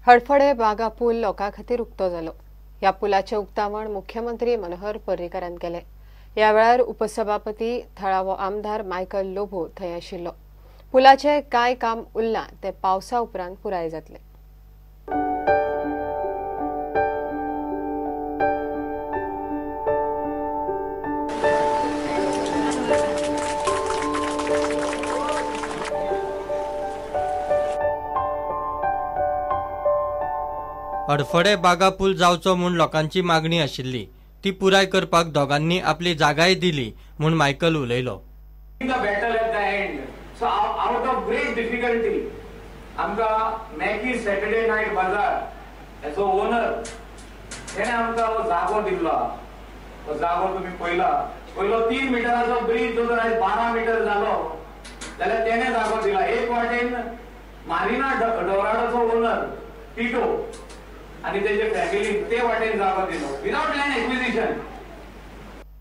हडफडे बागा पूल लोकां खातीर उक्तो जालो। ह्या पुलाचे उक्तावण मुख्यमंत्री मनोहर पर्रीकारान केले। ह्या वेळार उपसभापती थळावो आमदार मायकल लोबो थंय आशिल्लो। पुलाचे कांय काम उरलां ते पावसा उपरांत पुराय जातले। हडफडे बागा पूल जावचो म्हूण लोकांची मागणी आशिल्ली ती पुराय करपाक दोगांनी आपली जागाय दिली म्हूण मायकल उलयलो। सॅटर्डे नायट बाजार एजो ओनर तेणे आमकां हो जागो दिल्लो। हो जागो तुम्ही पयलो 3 मिटराचो ब्रिज जो आज 12 मीटर जालो जाल्यार तेणे जागो दिला। एक वाटेन मारिना डोराडोचो ओनर टिटो आणि त्याचे फॅमिली ते वाटेन जागो दिलो विदाउट लँड एक्विजिशन।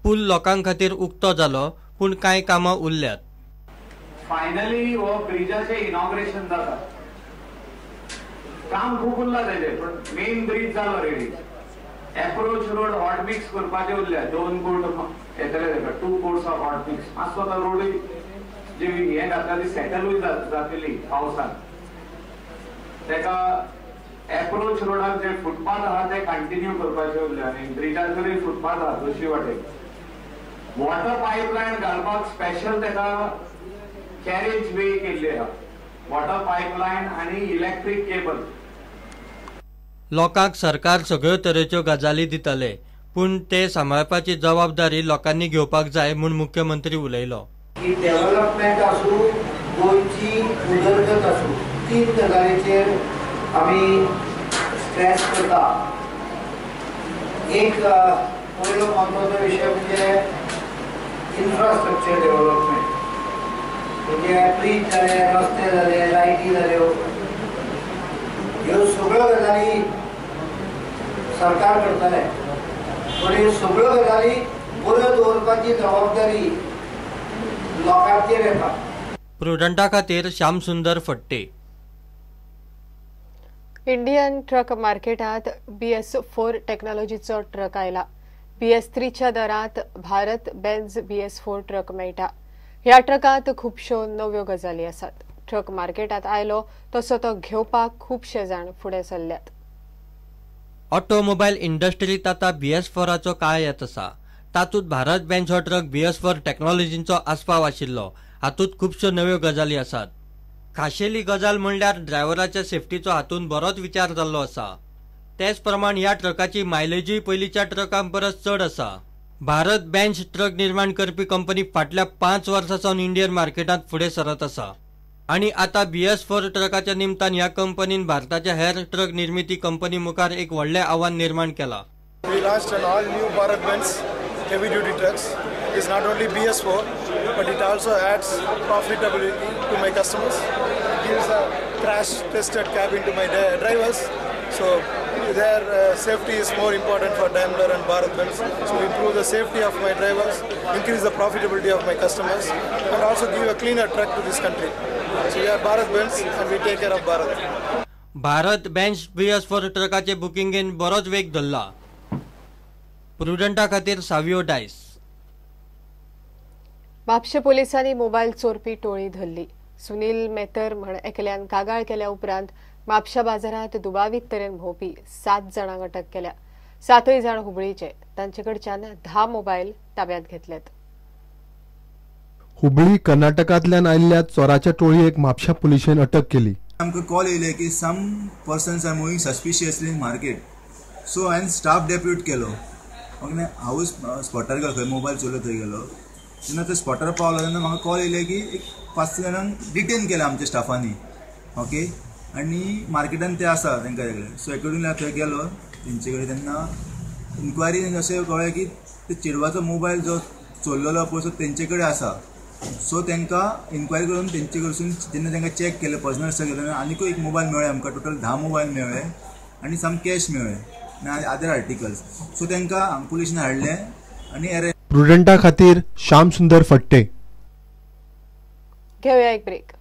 पूल लोकां खातीर उक्तो जालो पूण कांय कामां उरल्यात। फायनली हो ब्रिजाचे इनॉग्रेशन जाता। काम खूप उरला त्याचे पण मेन ब्रिज जालो ready. Approach road hot mix करपाचे उरल्या 2 कोट येतले 2 कोट्स ऑफ हॉट मिक्स मातसो तो रोड जी हे घातला ती सेटल जातली पावसात। तेका अप्रोच रोडार जे फुटपाथ आहा ते कंटिन्यू करपाचे उरले आणि ब्रिजाचेर फुटपाथ आहा दोशी वाटेन। वॉटर पाइपलाइन घालपाक स्पेशल तेका कॅरेज वे केल्ले आहा। वॉटर पाइपलाइन आणि इलेक्ट्रिक केबल। लोकांक सरकार सगळ्यो तरेच्यो गजाली दितले पूण ते सांबाळपाची जबाबदारी लोकांनी घेवपाक जाय म्हूण मुख्यमंत्री उलयलो। की डेव्हलपमेंट आसूं गोंयची उदरगत आसूं 3 गजालीचेर आमी स्ट्रेस करता। एक पयलो महत्वाचो विषय म्हणजे इन्फ्रास्ट्रक्चर डेव्हलपमेंट म्हणजे ब्रिज जाले रस्ते जाले लायटी जाल्यो ह्यो सगळ्यो गजाली सरकार करतले पण ह्यो सगळ्यो गजाली बऱ्यो दवरपाची जबाबदारी लोकांचेर येता। प्रुडंटा खातीर श्याम सुंदर फट्टे। इंडियन ट्रक मार्केटात BS4 टेक्नॉलॉजीचो ट्रक आयला। BS3 च्या दरात भारत बेंझ BS4 ट्रक मेळटा। ह्या ट्रकात खुबश्यो नव्यो गजाली आसात। ट्रक मार्केटात आयलो तसो तो घेवपाक खुबशे जाण फुडें सरल्यात। ऑटोमोबाईल इंडस्ट्रीत आता BS4 काळ येत आसा। तातूंत भारत बेंझ हो ट्रक BS4 टेक्नॉलॉजीचो आस्पाव आशिल्लो। हातूंत खुबश्यो नव्यो गजाली आसात। खाशेली गजाल म्हणल्यार ड्रायव्हराच्या सेफ्टीचो हातूंत बरोच विचार जाल्लो आसा। तेच प्रमाण ह्या ट्रकाची मायलेजूय पयलींच्या ट्रकां परस चड आसा। भारत बेंझ ट्रक निर्माण करपी कंपनी फाटल्या 5 वर्सांसावन इंडियन मार्केटांत फुडें सरत आसा आणि आता BS4 ट्रकाच्या निमतान ह्या कंपनीन भारताच्या हेर ट्रक निर्मिती कंपनी मुखार एक व्हडलें आव्हान निर्माण केला। We launched an all new Bharat Benz heavy duty trucks. It's not only BS4 but it also adds profitability to my customers. It gives a crash tested cabin to my drivers, so their safety is more important for Daimler and Bharat Benz. So we improve the safety of my drivers, increase the profitability of my customers and also give a cleaner truck to this country. So we are Bharat Benz and we take care of Bharat. Bharat Benz BS4 ट्रकाचे बुकिंगेन बरोच वेग धरला। प्रुडंटा खातीर सावियो डायस। म्हापशे पोलिसांनी mobile चोरपी टोळी धरली। सुनील मेतर म्हण एकल्यान कागाळ केल्या उपरांत म्हापशा बाजारात दुबावीत तरेन भोंवपी 7 जाणांक अटक केल्या। 7 जाण हुबळीचे। तांचे कडच्यान 10 मोबायल ताब्यात घेतल्यात। हुबळी कर्नाटकांतल्यान आयिल्ल्या चोराच्या टोळयेक म्हापशा पुलिशेन अटक केली। आमकां कॉल येयले की some persons are moving suspiciously in market. So हांवें स्टाफ डेप्यूट केलो। हांव स्पॉटार गेलो खंय मोबायल चोरलो थंय गेलो तेन्ना ते स्पॉटार पावलो तेन्ना म्हाका कॉल येयले की एक 5 जाणांक डिटेन केला आमच्या स्टाफांनी। ओके आनी मार्केटान ते आसा तांकां सगळे। सो अकॉर्डिंगली हांव थंय गेलो तेंचे कडेन तेन्ना इन्क्वायरीन अशें कळ्ळें की ते चेडवाचो मोबायल जो चोरलेलो पळय सो तेंचे कडेन आसा। सो तांकां इन्क्वायरी करून तेंचे कडसून जेन्ना तांकां चॅक केलें पर्सनल स्टॉक केलें आनीकूय एक मोबायल मेळ्ळे आमकां। टोटल 10 मोबायल मेळ्ळे आनी सम कॅश मेळ्ळे आनी अदर आर्टिकल्स। सो तांकां पुलिशेन हाडले आनी प्रुडंटा खातीर श्याम सुंदर फट्टे। घेऊया एक ब्रेक।